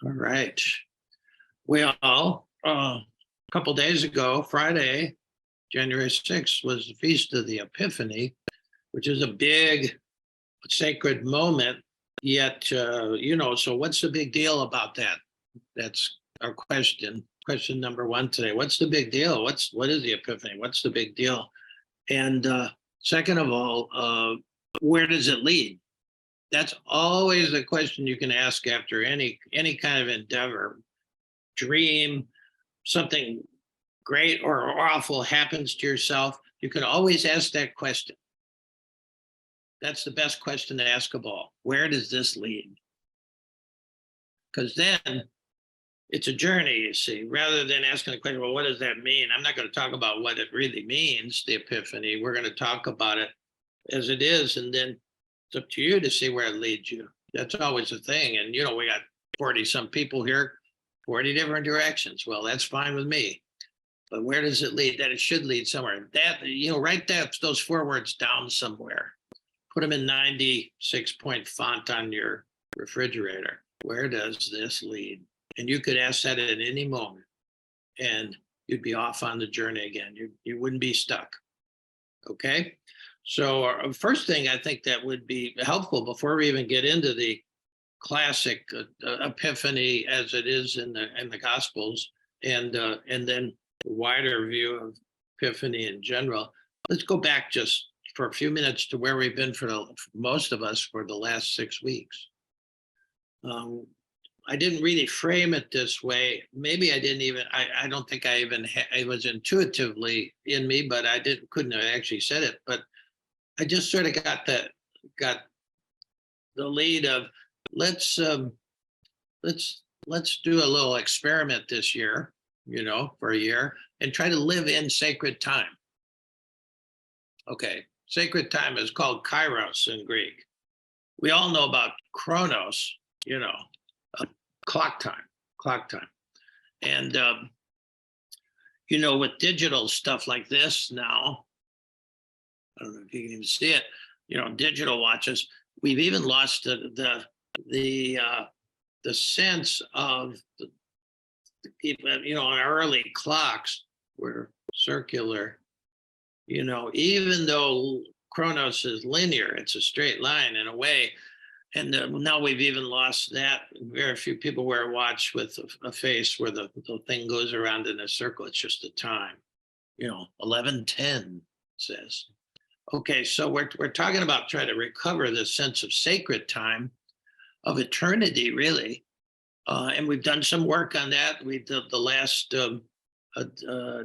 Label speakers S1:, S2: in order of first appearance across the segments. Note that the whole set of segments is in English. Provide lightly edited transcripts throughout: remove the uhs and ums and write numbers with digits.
S1: All right. Well, a couple days ago, Friday, January 6th, was the Feast of the Epiphany, which is a big sacred moment. Yet, so what's the big deal about that? That's our question. Question number one today. What's the big deal? What is the Epiphany? What's the big deal? And second of all, where does it lead? That's always a question you can ask after any kind of endeavor, dream, something great or awful happens to yourself. You can always ask that question. That's the best question to ask of all. Where does this lead? Because then it's a journey, you see, rather than asking the question, well, what does that mean? I'm not going to talk about what it really means, the Epiphany. We're going to talk about it as it is, and then it's up to you to see where it leads you. That's always a thing. And, we got 40 some people here, 40 different directions. Well, that's fine with me. But where does it lead? That it should lead somewhere. That, write those 4 words down somewhere. Put them in 96-point font on your refrigerator. Where does this lead? And you could ask that at any moment, and you'd be off on the journey again. You wouldn't be stuck. Okay? So first thing I think that would be helpful before we even get into the classic Epiphany as it is in the Gospels, and then the wider view of Epiphany in general. Let's go back just for a few minutes to where we've been for most of us for the last 6 weeks. I didn't really frame it this way. Maybe I didn't even. I don't think I even. It was intuitively in me, but I couldn't have actually said it. But I just sort of got the lead of let's do a little experiment this year, for a year, and try to live in sacred time. Okay, sacred time is called kairos in Greek. We all know about chronos, clock time. And, with digital stuff like this now, I don't know if you can even see it, digital watches, we've even lost the sense of on early clocks were circular, even though chronos is linear, it's a straight line in a way. And now we've even lost that. Very few people wear a watch with a face where the thing goes around in a circle. It's just a time, 11:10 says. Okay, so we're talking about trying to recover the sense of sacred time, of eternity, really. And we've done some work on that. We did the last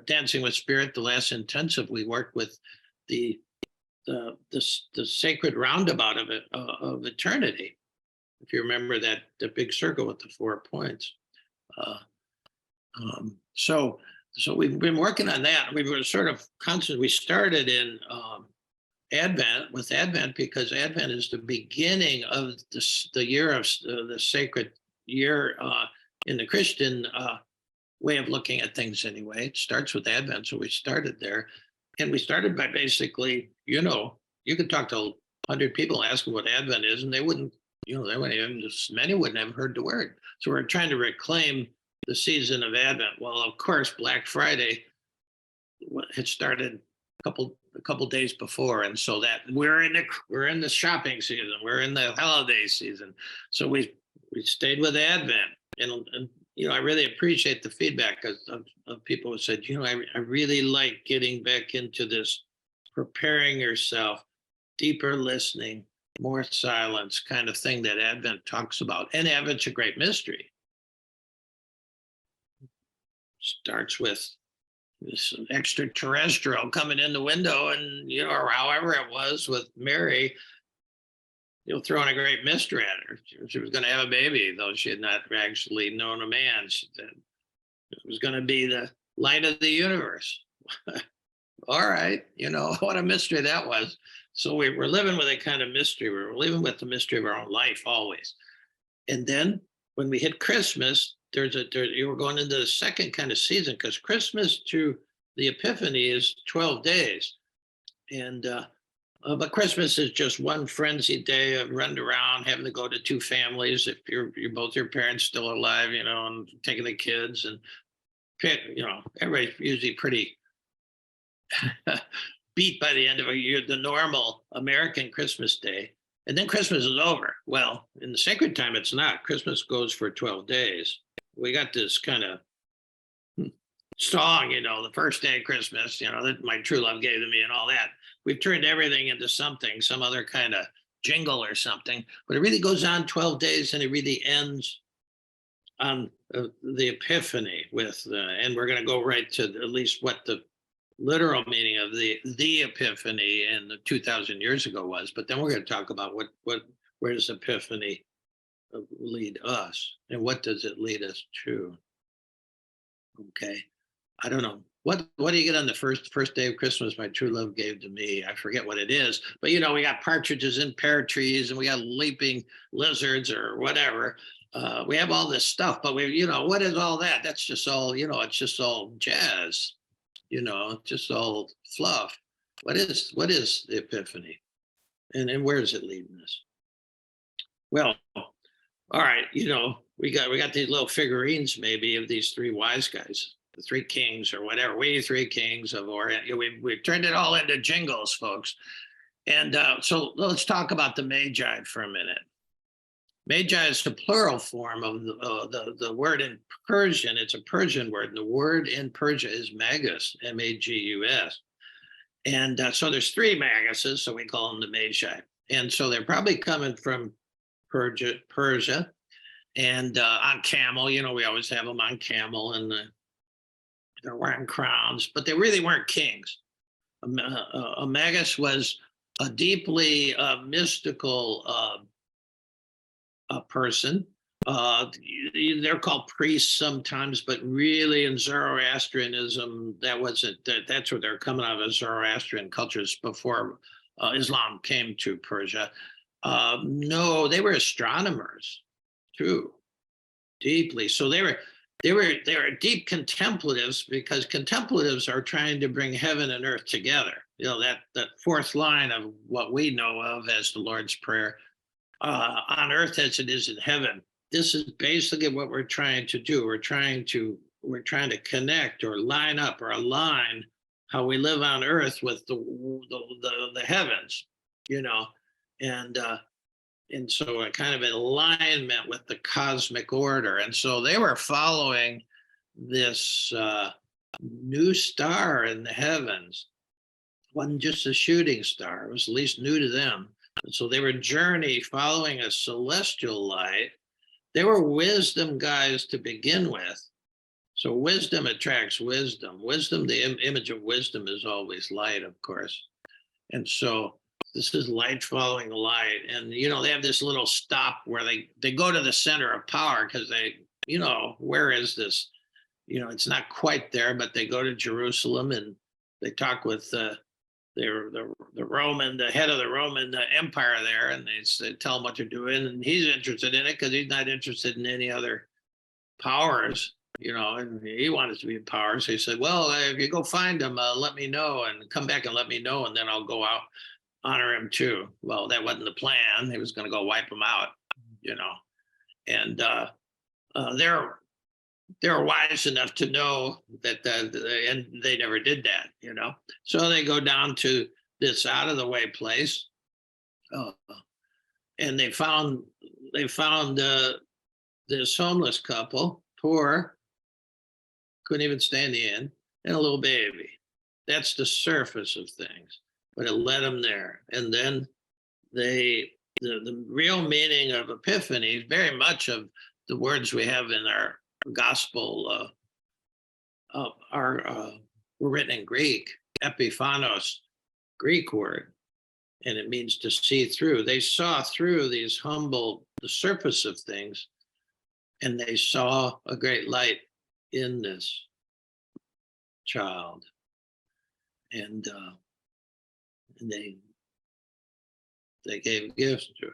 S1: Dancing with Spirit, the last intensive. We worked with the sacred roundabout of eternity. If you remember that, the big circle with the 4 points. So we've been working on that. We were sort of constant. We started in Advent because Advent is the beginning of the year of the sacred year in the Christian way of looking at things anyway. It starts with Advent, so we started there. And we started by basically, you could talk to 100 people, ask them what Advent is, and they wouldn't even, many wouldn't have heard the word. So we're trying to reclaim the season of Advent. Well, of course, Black Friday had started a couple days before, and so that we're in the shopping season, we're in the holiday season. So we stayed with Advent, and I really appreciate the feedback of people who said, I really like getting back into this, preparing yourself, deeper listening, more silence kind of thing that Advent talks about. And Advent's a great mystery. Starts with this extraterrestrial coming in the window, and or however it was with Mary, throwing a great mystery at her. She was going to have a baby, though she had not actually known a man. She said it was going to be the light of the universe. All right, what a mystery that was. So we were living with a kind of mystery. We were living with the mystery of our own life always. And then when we hit Christmas, you were going into the second kind of season, because Christmas to the Epiphany is 12 days. And But Christmas is just one frenzied day of running around, having to go to two families if you're both your parents still alive, and taking the kids and everybody's usually pretty beat by the end of a year, the normal American Christmas day. And then Christmas is over. Well, in the sacred time, it's not. Christmas goes for 12 days. We got this kind of song, the first day of Christmas, that my true love gave to me and all that. We've turned everything into something, some other kind of jingle or something. But it really goes on 12 days and it really ends on the Epiphany and we're going to go right to at least what the literal meaning of the Epiphany and the 2,000 years ago was. But then we're going to talk about where does Epiphany lead us and what does it lead us to? Okay. I don't know. What do you get on the first day of Christmas my true love gave to me? I forget what it is. But, we got partridges in pear trees and we got leaping lizards or whatever. We have all this stuff, but what is all that? That's just all, it's just all jazz, just all fluff. What is the Epiphany? And where is it leading us? Well, all right, we got these little figurines maybe of these three wise guys, the three kings or whatever. We three kings of Orient. We've turned it all into jingles, folks. And so let's talk about the Magi for a minute. Magi is the plural form of the word in Persian. It's a Persian word, and the word in Persia is magus, M-A-G-U-S. And so there's three maguses, so we call them the Magi. And so they're probably coming from Persia, and on camel. We always have them on camel, and they're wearing crowns, but they really weren't kings. A magus was a deeply mystical person. They're called priests sometimes, but really in Zoroastrianism, that's where they're coming out of, Zoroastrian cultures before Islam came to Persia. No, they were astronomers too, deeply. So they were deep contemplatives, because contemplatives are trying to bring heaven and earth together. That fourth line of what we know of as the Lord's Prayer, on earth as it is in heaven. This is basically what we're trying to do. We're trying to connect or line up or align how we live on earth with the heavens, and so a kind of alignment with the cosmic order. And so they were following this new star in the heavens. It wasn't just a shooting star. It was at least new to them. And so they were following a celestial light. They were wisdom guys to begin with. So wisdom attracts wisdom. Wisdom, the image of wisdom is always light, of course. And so this is light following light. And, they have this little stop where they go to the center of power, because where is this? It's not quite there, but they go to Jerusalem and they talk with the Roman, the head of the Roman Empire there, and they tell him what they're doing, and he's interested in it because he's not interested in any other powers, and he wanted to be in power. So he said, well, if you go find him, let me know and come back and let me know, and then I'll go out, honor him too. Well, that wasn't the plan. He was going to go wipe him out, and they're wise enough to know that, and they never did that, So they go down to this out of the way place, and they found this homeless couple, poor, couldn't even stay in the inn, and a little baby. That's the surface of things, but it led them there. And then the real meaning of Epiphany is very much of the words we have in our gospel were written in Greek, epiphanos, Greek word, and it means to see through. They saw through the surface of things, and they saw a great light in this child, and they gave gifts to it.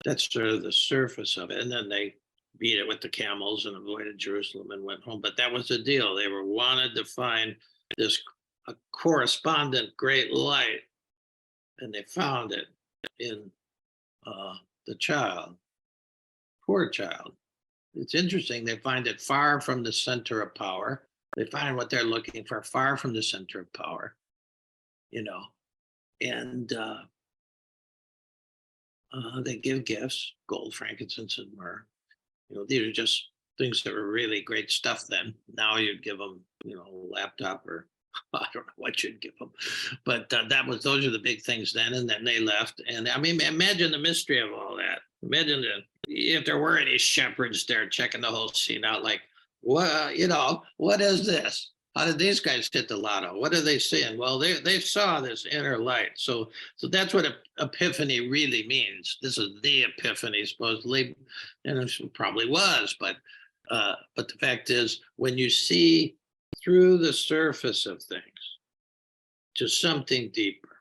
S1: That's sort of the surface of it. And then they beat it with the camels and avoided Jerusalem and went home. But that was the deal. They wanted to find this a correspondent great light, and they found it in the child, poor child. It's interesting. They find it far from the center of power. They find what they're looking for far from the center of power, you know, and they give gifts, gold, frankincense, and myrrh. These are just things that were really great stuff then. Now you'd give them, a laptop, or I don't know what you'd give them, but those are the big things then. And then they left. And I mean, imagine the mystery of all that. Imagine if there were any shepherds there checking the whole scene out, like, what is this? How did these guys hit the lotto? What are they seeing? Well, they saw this inner light. So that's what Epiphany really means. This is the Epiphany, supposedly, and it probably was. But the fact is, when you see through the surface of things to something deeper,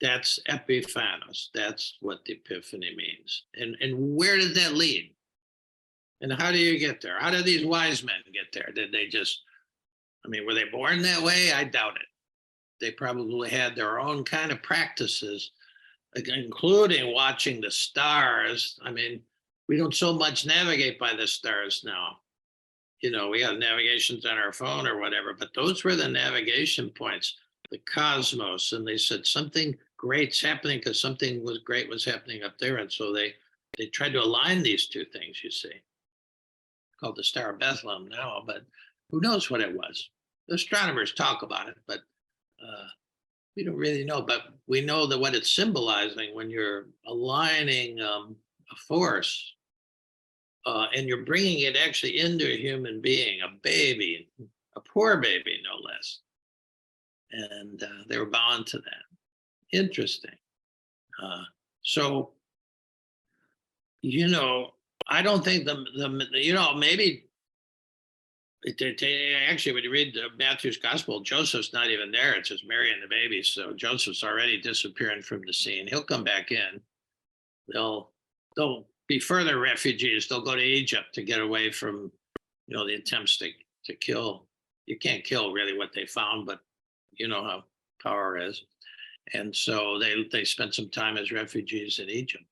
S1: that's Epiphanos. That's what the Epiphany means. And where did that lead? And how do you get there? How did these wise men get there? Did they just, were they born that way? I doubt it. They probably had their own kind of practices, including watching the stars. We don't so much navigate by the stars now. We have navigations on our phone or whatever, but those were the navigation points, the cosmos. And they said something great's happening because something great was happening up there. And so they tried to align these two things, you see. Called the Star of Bethlehem now, but who knows what it was? The astronomers talk about it, but we don't really know. But we know that what it's symbolizing when you're aligning a force, and you're bringing it actually into a human being, a baby, a poor baby, no less. And they were bound to that. Interesting. So, I don't think maybe actually, when you read Matthew's gospel, Joseph's not even there. It's just Mary and the baby. So Joseph's already disappearing from the scene. He'll come back in. They'll be further refugees. They'll go to Egypt to get away from, the attempts to kill. You can't kill really what they found, but you know how power is. And so they spent some time as refugees in Egypt.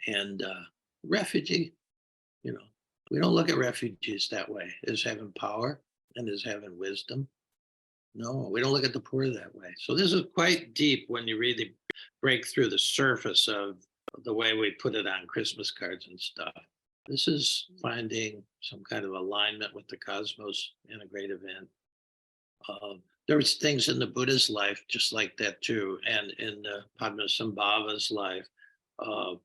S1: And refugee, we don't look at refugees that way, as having power and as having wisdom. No, we don't look at the poor that way. So this is quite deep when you really break through the surface of the way we put it on Christmas cards and stuff. This is finding some kind of alignment with the cosmos in a great event. There's things in the Buddha's life just like that too, and in Padmasambhava's life, the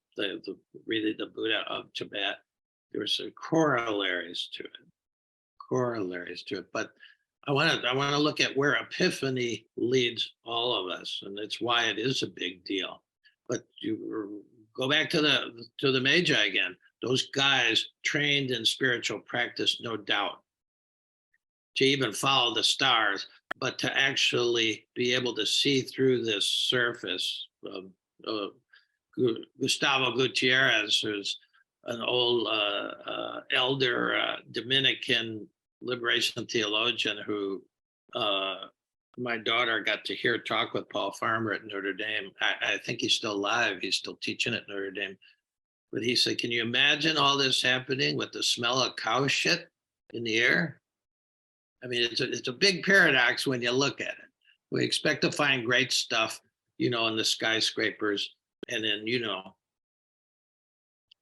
S1: Buddha of Tibet. There were some corollaries to it. But I want to look at where Epiphany leads all of us, and that's why it is a big deal. But you go back to the Magi again. Those guys trained in spiritual practice, no doubt, to even follow the stars, but to actually be able to see through this surface. Gustavo Gutierrez, who's an old elder Dominican liberation theologian who my daughter got to hear talk with Paul Farmer at Notre Dame. I think he's still alive. He's still teaching at Notre Dame. But he said, can you imagine all this happening with the smell of cow shit in the air? It's a big paradox when you look at it. We expect to find great stuff, in the skyscrapers and in,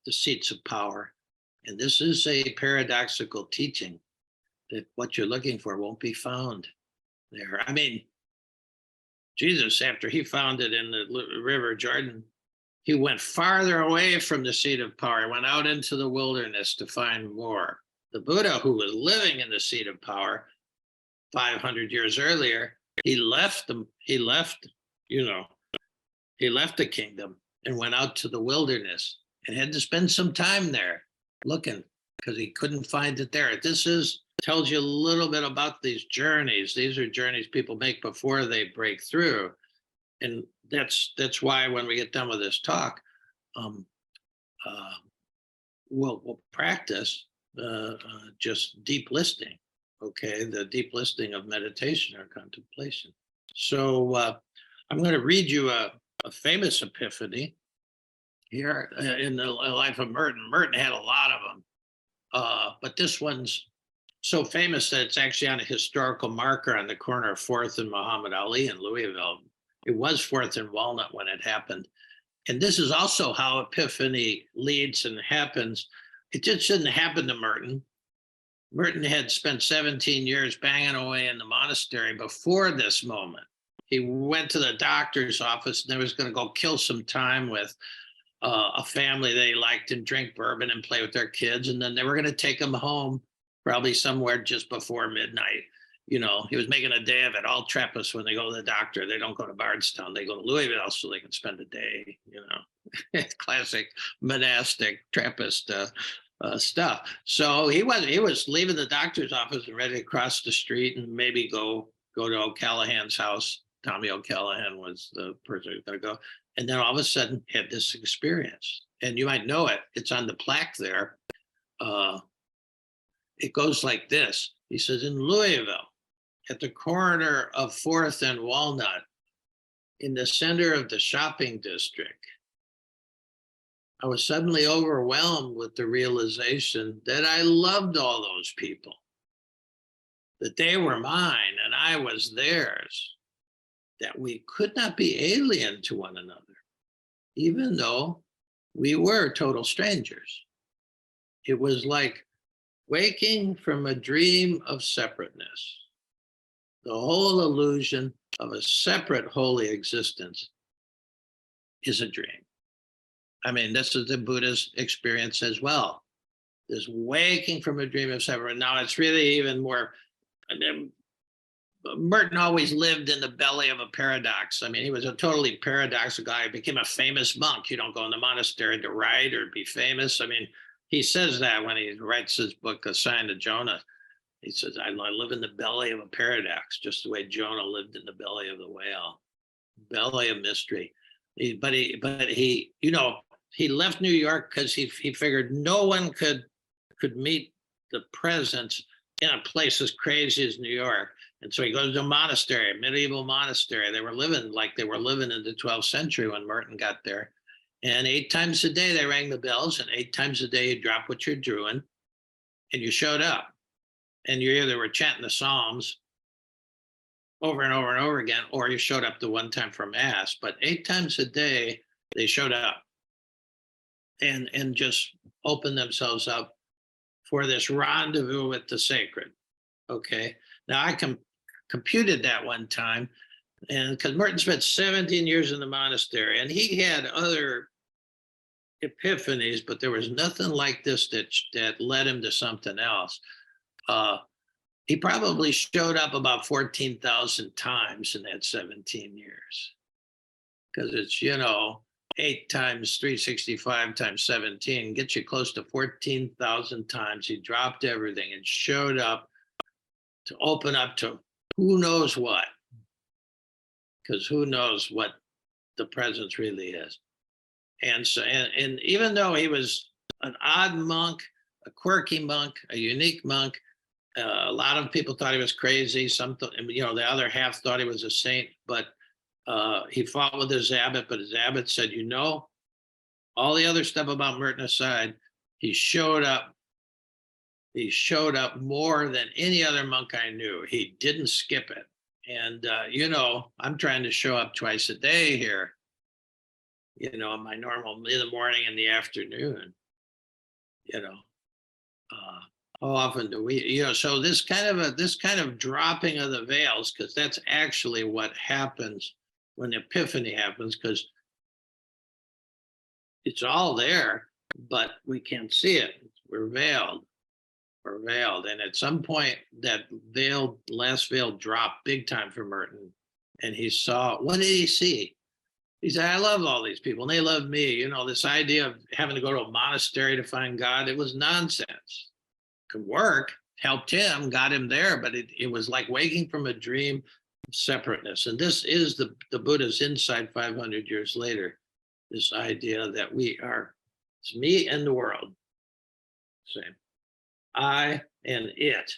S1: the seats of power. And this is a paradoxical teaching that what you're looking for won't be found there. Jesus, after he found it in the River Jordan, he went farther away from the seat of power. He went out into the wilderness to find more. The Buddha, who was living in the seat of power 500 years earlier, he left the kingdom and went out to the wilderness and had to spend some time there looking because he couldn't find it there. This tells you a little bit about these journeys. These are journeys people make before they break through. And that's why when we get done with this talk, we'll practice just deep listening. okay, the deep listening of meditation or contemplation. So I'm going to read you a famous epiphany here in the life of Merton. Merton had a lot of them, but this one's so famous that it's actually on a historical marker on the corner of 4th and Muhammad Ali in Louisville. It was 4th and Walnut when it happened. And this is also how epiphany leads and happens. It just didn't happen to Merton. Merton had spent 17 years banging away in the monastery before this moment. He went to the doctor's office and he was going to go kill some time with a family that he liked and drink bourbon and play with their kids. And then they were going to take him home probably somewhere just before midnight. You know, he was making a day of it. All Trappists, when they go to the doctor, they don't go to Bardstown. They go to Louisville so they can spend a day, you know. Classic monastic Trappist stuff. So he was leaving the doctor's office and ready to cross the street and maybe go to O'Callahan's house. Tommy O'Callahan was the person who was going to go. And then all of a sudden had this experience. And you might know it. It's on the plaque there. It goes like this. He says, in Louisville, at the corner of 4th and Walnut, in the center of the shopping district, I was suddenly overwhelmed with the realization that I loved all those people, that they were mine and I was theirs, that we could not be alien to one another, even though we were total strangers. It was like waking from a dream of separateness, the whole illusion of a separate holy existence is a dream. I mean, this is the Buddha's experience as well. This waking from a dream of separate. Now it's really even more. I mean, Merton always lived in the belly of a paradox. I mean, he was a totally paradoxical guy. He became a famous monk. You don't go in the monastery to write or be famous. I mean, he says that when he writes his book, A Sign to Jonah. He says, I live in the belly of a paradox, just the way Jonah lived in the belly of the whale, belly of mystery. But he, you know, he left New York because he figured no one could meet the presence in a place as crazy as New York. And so he goes to a monastery, a medieval monastery. They were living like they were living in the 12th century when Merton got there. And 8 times a day they rang the bells, and 8 times a day you drop what you're doing, and you showed up. And you either were chanting the Psalms over and over and over again, or you showed up the one time for Mass. But 8 times a day they showed up and just opened themselves up for this rendezvous with the sacred. Okay. Now I computed that one time, and because Merton spent 17 years in the monastery, and he had other epiphanies, but there was nothing like this that led him to something else. He probably showed up about 14,000 times in that 17 years, because it's, you know, 8 times 365 times 17 gets you close to 14,000 times. He dropped everything and showed up to open up to who knows what, because who knows what the presence really is. And so, and even though he was an odd monk, a quirky monk, a unique monk, a lot of people thought he was crazy. Some, you know, the other half thought he was a saint, but he fought with his abbot, but his abbot said, you know, all the other stuff about Merton aside, he showed up. He showed up more than any other monk I knew. He didn't skip it. And, you know, I'm trying to show up twice a day here, you know, my normal in the morning and the afternoon, you know. How often do we, you know, so this kind of dropping of the veils, because that's actually what happens when Epiphany happens, because it's all there, but we can't see it. We're veiled. And at some point that last veil dropped big time for Merton. And he saw, what did he see? He said, I love all these people and they love me. You know, this idea of having to go to a monastery to find God, it was nonsense. Could work, helped him, got him there, but it was like waking from a dream of separateness. And this is the Buddha's insight 500 years later, this idea that we are, it's me and the world, same. I and it,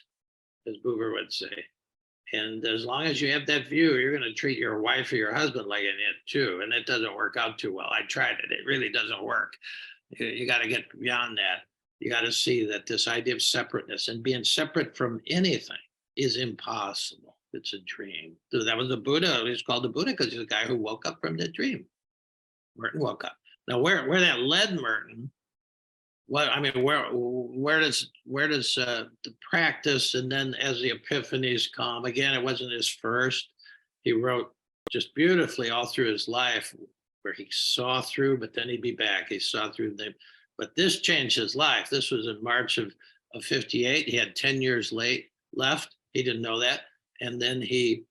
S1: as Buber would say. And as long as you have that view, you're going to treat your wife or your husband like an it too. And it doesn't work out too well. I tried it. It really doesn't work. You got to get beyond that. You got to see that this idea of separateness and being separate from anything is impossible. It's a dream. So that was the Buddha. He's called the Buddha because he's a guy who woke up from the dream. Merton woke up. Now, where that led Merton, what I mean, where does the practice, and then as the epiphanies come, again, it wasn't his first. He wrote just beautifully all through his life, where he saw through, but then he'd be back. He saw through them, but this changed his life. This was in March of 58. He had 10 years left. He didn't know that, and then he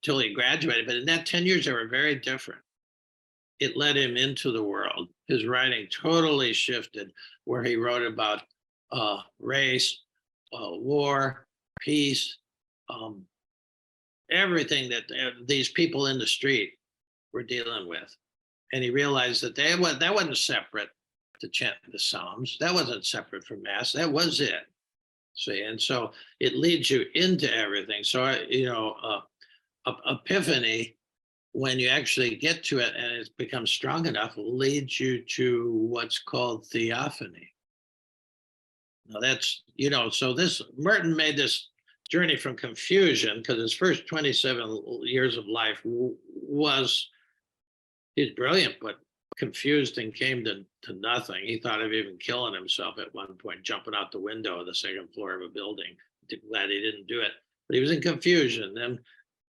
S1: till he graduated. But in that 10 years, they were very different. It led him into the world. His writing totally shifted, where he wrote about race, war, peace, everything that these people in the street were dealing with. And he realized that that wasn't separate to chant the Psalms. That wasn't separate from Mass. That was it. See, and so it leads you into everything. So, Epiphany, when you actually get to it and it becomes strong enough, leads you to what's called Theophany. Now that's, so this Merton made this journey from confusion, because his first 27 years of life he's brilliant, but confused and came to nothing. He thought of even killing himself at one point, jumping out the window of the second floor of a building. Glad he didn't do it, but he was in confusion.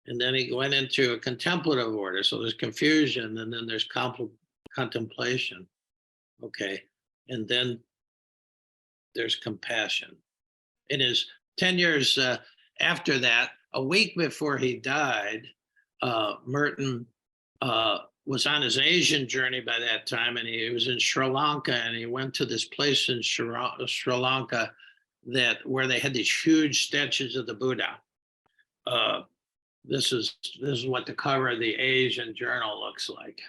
S1: And then he went into a contemplative order. So there's confusion, and then there's contemplation. Okay. And then there's compassion. In his 10 years after that, a week before he died, Merton was on his Asian journey by that time, and he was in Sri Lanka, and he went to this place in Sri Lanka where they had these huge statues of the Buddha. This is what the cover of the Asian Journal looks like.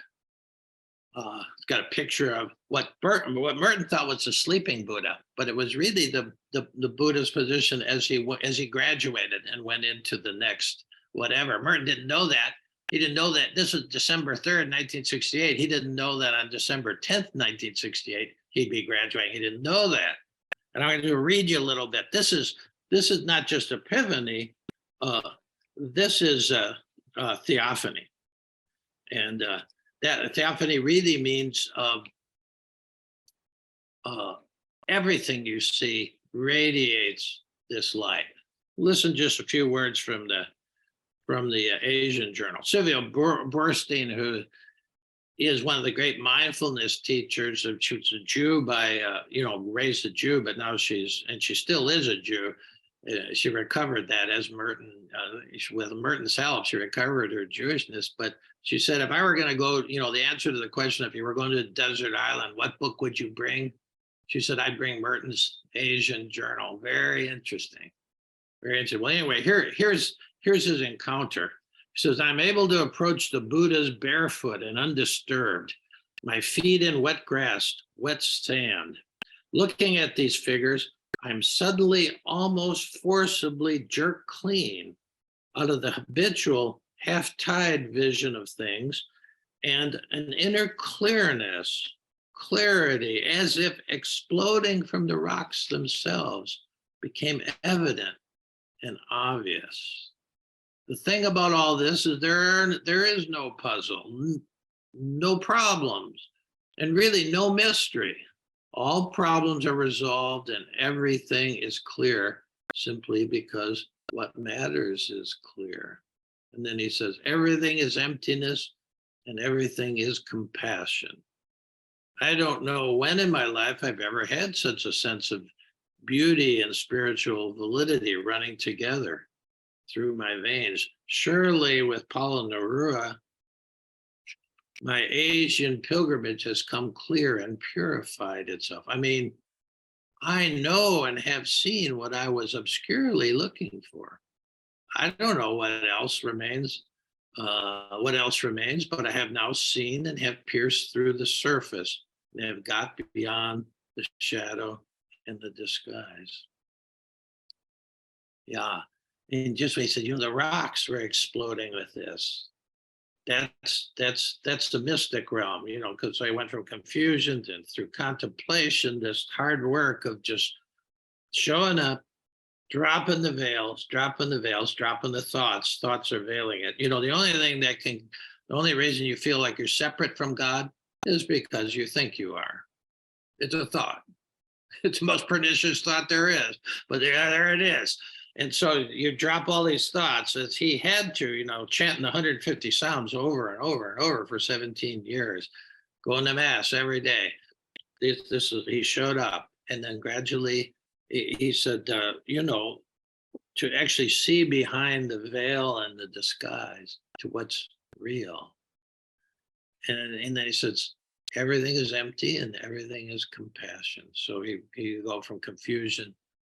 S1: It's got a picture of what Merton thought was a sleeping Buddha, but it was really the Buddha's position as he graduated and went into the next whatever. Merton didn't know that. He didn't know that this was December 3rd, 1968. He didn't know that on December 10th, 1968, he'd be graduating. He didn't know that. And I'm going to read you a little bit. This is not just Epiphany. This is Theophany. And that Theophany really means everything you see radiates this light. Listen just a few words from the Asian Journal. Sylvia Boorstein, who is one of the great mindfulness teachers, she was a Jew by, raised a Jew, but now she still is a Jew. She recovered that as Merton, with Merton's help, she recovered her Jewishness. But she said, if I were going to go, the answer to the question, if you were going to a desert island, what book would you bring? She said, I'd bring Merton's Asian Journal. Very interesting. Very interesting. Well, anyway, here's his encounter. He says, I'm able to approach the Buddhas barefoot and undisturbed, my feet in wet grass, wet sand. Looking at these figures, I'm suddenly almost forcibly jerked clean out of the habitual half-tide vision of things, and an inner clarity, as if exploding from the rocks themselves, became evident and obvious. The thing about all this is there is no puzzle, no problems, and really no mystery. All problems are resolved and everything is clear simply because what matters is clear. And then he says, everything is emptiness and everything is compassion. I don't know when in my life I've ever had such a sense of beauty and spiritual validity running together through my veins. Surely with Paula Nerua, my Asian pilgrimage has come clear and purified itself. I mean, I know and have seen what I was obscurely looking for. I don't know what else remains, but I have now seen and have pierced through the surface and have got beyond the shadow in the disguise. Yeah. And just what he said, the rocks were exploding with this. That's the mystic realm, because I went from confusion to through contemplation, this hard work of just showing up, dropping the veils, dropping the thoughts. Thoughts are veiling it. The only reason you feel like you're separate from God is because you think you are. It's a thought. It's the most pernicious thought there is, but there it is. And so you drop all these thoughts as he had to, chanting the 150 Psalms over and over and over for 17 years, going to mass every day. He showed up, and then gradually he said, to actually see behind the veil and the disguise to what's real. And then he says, everything is empty and everything is compassion. So he go from confusion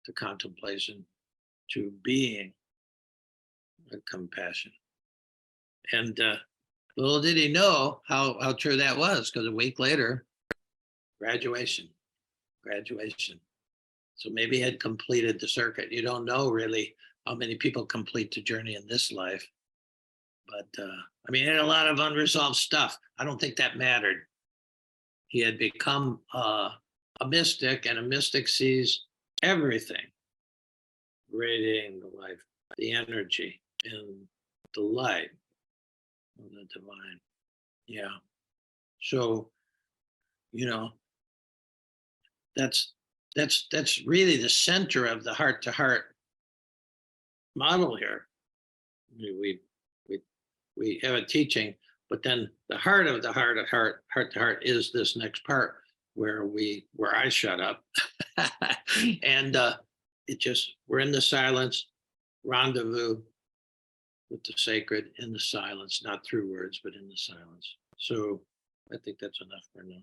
S1: to contemplation to being a compassion. And little did he know how true that was, because a week later, graduation. So maybe he had completed the circuit. You don't know really how many people complete the journey in this life. But he had a lot of unresolved stuff. I don't think that mattered. He had become a mystic, and a mystic sees everything, radiating the life, the energy, and the light of the divine. Yeah. So, that's really the center of the heart-to-heart model here. We have a teaching, but then the heart of the heart-to-heart is this next part where I shut up, and we're in the silence, rendezvous with the sacred in the silence, not through words, but in the silence. So I think that's enough for now.